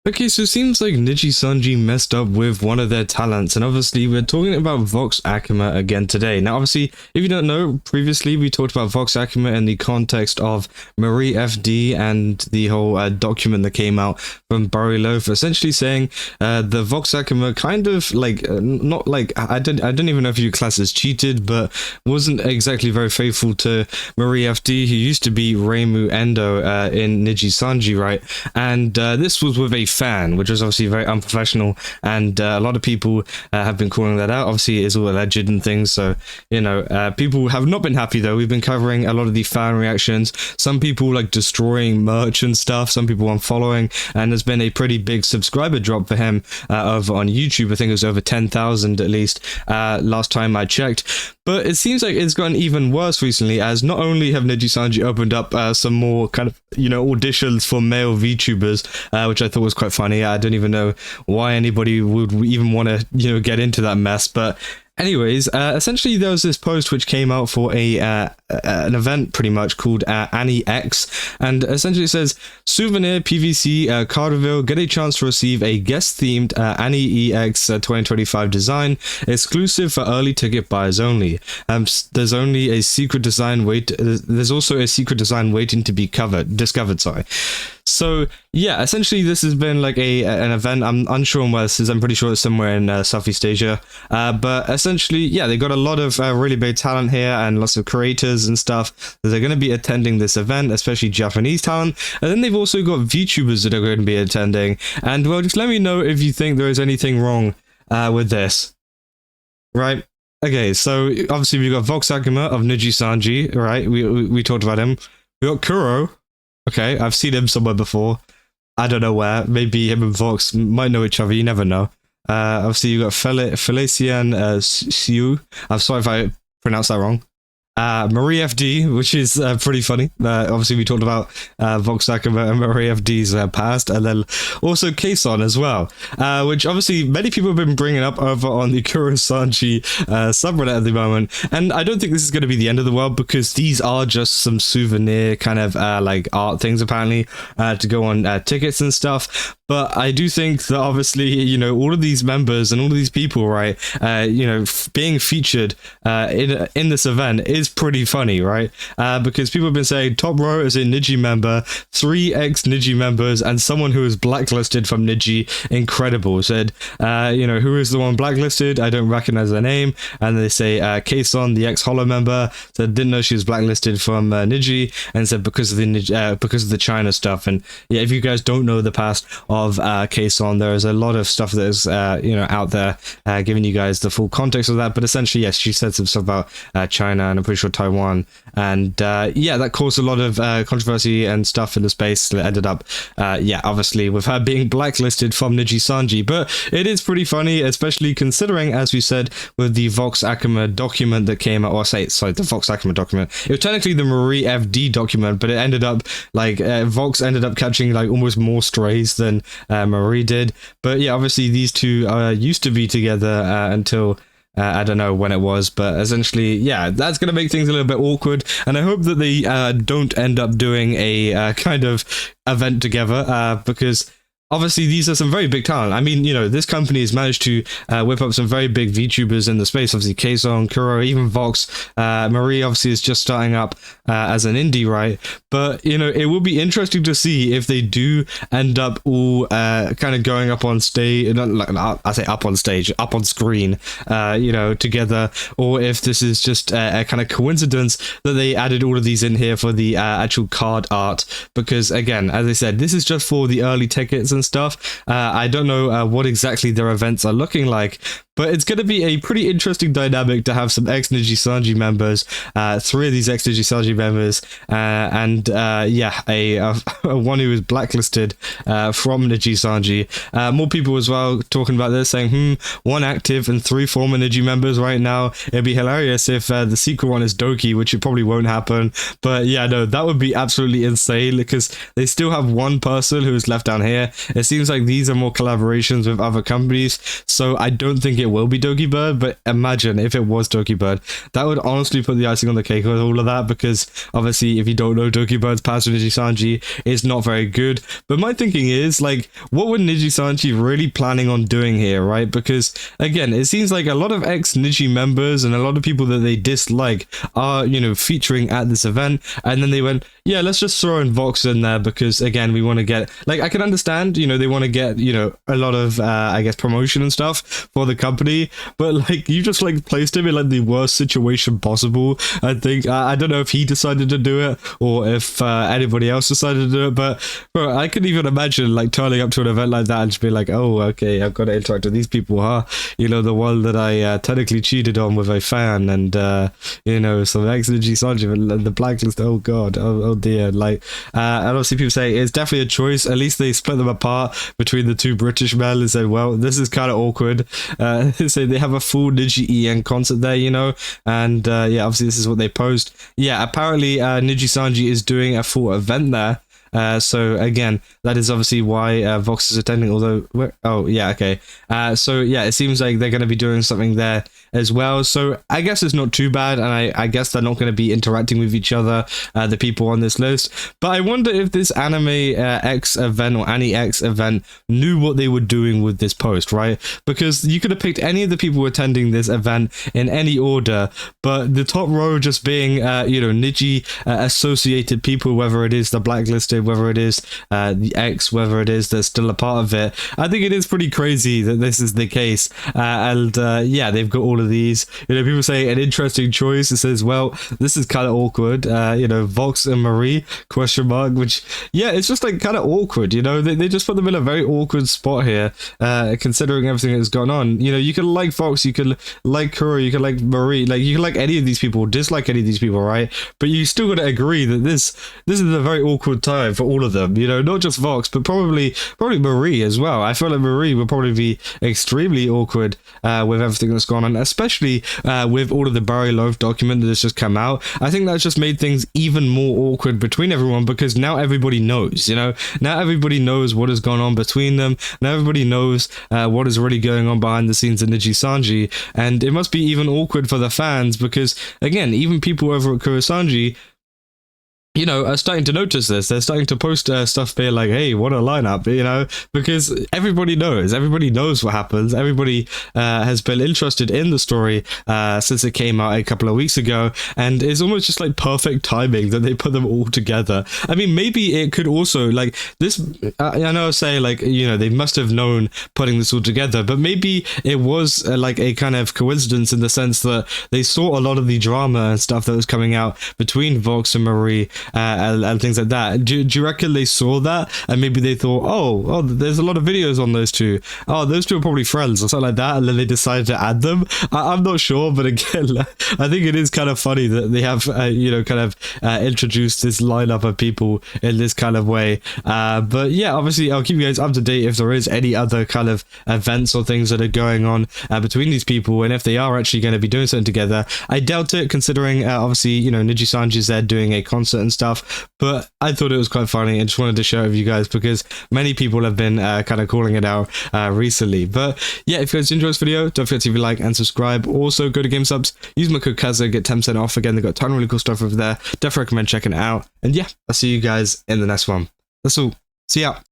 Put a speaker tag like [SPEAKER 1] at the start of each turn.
[SPEAKER 1] Okay, so it seems like Nijisanji messed up with one of their talents, and obviously we're talking about Vox Akuma again today. Now, obviously, if you don't know, previously we talked about Vox Akuma in the context of MarieFD and the whole document that came out from Bariloaf, essentially saying the Vox Akuma kind of like, not like, I don't even know if you class as cheated, but wasn't exactly very faithful to MarieFD, who used to be Reimu Endou in Nijisanji, right? And this was with a fan, which was obviously very unprofessional, and a lot of people have been calling that out. Obviously, it's all alleged and things, so you know, people have not been happy though. We've been covering a lot of the fan reactions. Some people like destroying merch and stuff. Some people unfollowing, and there's been a pretty big subscriber drop for him over on YouTube. I think it was over 10,000 at least last time I checked. But it seems like it's gotten even worse recently, as not only have Nijisanji opened up some more kind of, you know, auditions for male VTubers, which I thought was quite funny. I don't even know why anybody would even want to, you know, get into that mess, but anyways, essentially there was this post which came out for an event pretty much called AniX, and essentially it says, Souvenir PVC card reveal, get a chance to receive a guest-themed AniEX 2025 design, exclusive for early ticket buyers only. There's only a secret design there's also a secret design waiting to be discovered, sorry. So yeah, essentially this has been like an event. I'm unsure on where this is. I'm pretty sure it's somewhere in Southeast Asia. But essentially, yeah, they got a lot of really big talent here and lots of creators and stuff that are going to be attending this event, especially Japanese talent. And then they've also got VTubers that are going to be attending. And well, just let me know if you think there is anything wrong with this. Right? Okay, so obviously we got Vox Akuma of Nijisanji, right? We talked about him. We got Kuro. Okay, I've seen him somewhere before. I don't know where. Maybe him and Vox might know each other. You never know. Obviously, you got Felician Siu. I'm sorry if I pronounced that wrong. MarieFD, which is pretty funny. Obviously, we talked about Vox Akuma and MarieFD's past, and then also Kason as well, which obviously many people have been bringing up over on the Kurosanji subreddit at the moment. And I don't think this is going to be the end of the world, because these are just some souvenir kind of like art things apparently to go on tickets and stuff. But I do think that obviously, you know, all of these members and all of these people, right, you know, being featured in this event is pretty funny, right? Because people have been saying top row is a Niji member, 3 ex-Niji members, and someone who is blacklisted from Niji. Incredible. Said, you know, who is the one blacklisted? I don't recognize their name. And they say Kason, the ex-Hollow member, said didn't know she was blacklisted from Niji, and said because of the China stuff. And yeah, if you guys don't know the past of Kason, there is a lot of stuff that is you know, out there giving you guys the full context of that. But essentially, yes, she said some stuff about China, and I'm pretty sure Taiwan, and yeah, that caused a lot of controversy and stuff in the space that ended up yeah, obviously with her being blacklisted from Nijisanji. But it is pretty funny, especially considering, as we said, with the Vox Akuma document that came out, or the Vox Akuma document, it was technically the MarieFD document, but it ended up like Vox ended up catching like almost more strays than Marie did. But yeah, obviously these two used to be together until I don't know when it was, but essentially, yeah, that's going to make things a little bit awkward, and I hope that they don't end up doing a kind of event together, because obviously these are some very big talent. I mean, you know, this company has managed to whip up some very big VTubers in the space. Obviously, Kason, Kuro, even Vox. Marie obviously is just starting up as an indie, right? But, you know, it will be interesting to see if they do end up all kind of going up on stage, I say up on stage, up on screen, you know, together, or if this is just a kind of coincidence that they added all of these in here for the actual card art. Because, again, as I said, this is just for the early tickets and stuff. I don't know what exactly their events are looking like, but it's going to be a pretty interesting dynamic to have some ex-Nijisanji members, 3 of these ex-Nijisanji members, and yeah, a one who is blacklisted from Nijisanji. More people as well talking about this, saying, 1 active and 3 former Niji members right now. It'd be hilarious if the secret one is Doki, which it probably won't happen. But yeah, no, that would be absolutely insane, because they still have 1 person who is left down here, It seems like these are more collaborations with other companies, so I don't think it will be Dokibird, but imagine if it was Dokibird. That would honestly put the icing on the cake with all of that, because obviously if you don't know, Dokibird's past with Nijisanji is not very good. But my thinking is, like, what would Nijisanji really planning on doing here, right? Because again, it seems like a lot of ex-Niji members and a lot of people that they dislike are, you know, featuring at this event, and then they went, yeah, let's just throw in Vox in there because, again, we want to get, like, I can understand, you know, they want to get, you know, a lot of, I guess, promotion and stuff for the company, but, like, you just, like, placed him in, like, the worst situation possible, I think. I don't know if he decided to do it or if anybody else decided to do it, but, bro, I could even imagine, like, turning up to an event like that and just be like, oh, okay, I've got to interact with these people, huh? You know, the one that I technically cheated on with a fan, and, you know, some Ex-Niji, the blacklist, oh, God, oh, dear, like, and obviously people say it's definitely a choice. At least they split them apart between the two British men and said, well, this is kind of awkward. So they have a full Niji EN concert there, you know, and yeah, obviously this is what they post. Yeah, apparently Nijisanji is doing a full event there. So again, that is obviously why Vox is attending, although, oh yeah, okay. So yeah, it seems like they're going to be doing something there as well, so I guess it's not too bad, and I guess they're not going to be interacting with each other, the people on this list. But I wonder if this Anime X event or AniX event knew what they were doing with this post, right? Because you could have picked any of the people attending this event in any order, but the top row just being, you know, Niji associated people, whether it is the blacklisted, whether it is the X, whether it is they're still a part of it. I think it is pretty crazy that this is the case, and yeah, they've got all of these, you know, people say an interesting choice. It says, well, this is kind of awkward, you know, Vox and Marie, question mark, which, yeah, it's just like kind of awkward, you know, they just put them in a very awkward spot here, considering everything that's gone on. You know, you could like Vox, you could like Kuro, you could like Marie, like, you could like any of these people, dislike any of these people, right? But you still got to agree that this is a very awkward time for all of them, you know, not just Vox, but probably Marie as well. I feel like Marie would probably be extremely awkward with everything that's gone on, especially with all of the Bariloaf document that has just come out. I think that's just made things even more awkward between everyone, because now everybody knows, you know, now everybody knows what has gone on between them. Now everybody knows what is really going on behind the scenes in Nijisanji, and it must be even awkward for the fans, because again, even people over at Kurosanji, you know, are starting to notice this. They're starting to post stuff there like, hey, what a lineup, you know, because everybody knows what happens. Everybody has been interested in the story since it came out a couple of weeks ago, and it's almost just like perfect timing that they put them all together. I mean, maybe it could also, like, this, I know I say, like, you know, they must have known putting this all together, but maybe it was like a kind of coincidence in the sense that they saw a lot of the drama and stuff that was coming out between Vox and Marie, and things like that. Do you reckon they saw that and maybe they thought, oh, there's a lot of videos on those two, oh, those two are probably friends or something like that, and then they decided to add them? I'm not sure, but again, I think it is kind of funny that they have you know, kind of introduced this lineup of people in this kind of way. But yeah, obviously I'll keep you guys up to date if there is any other kind of events or things that are going on between these people, and if they are actually going to be doing something together. I doubt it, considering obviously, you know, Nijisanji's there doing a concert and stuff, but I thought it was quite funny and just wanted to share it with you guys because many people have been kind of calling it out recently. But yeah, if you guys enjoyed this video, don't forget to leave a like and subscribe. Also, go to GameSubs, use my code Kaza, get 10% off. Again, they've got a ton of really cool stuff over there. Definitely recommend checking it out. And yeah, I'll see you guys in the next one. That's all. See ya.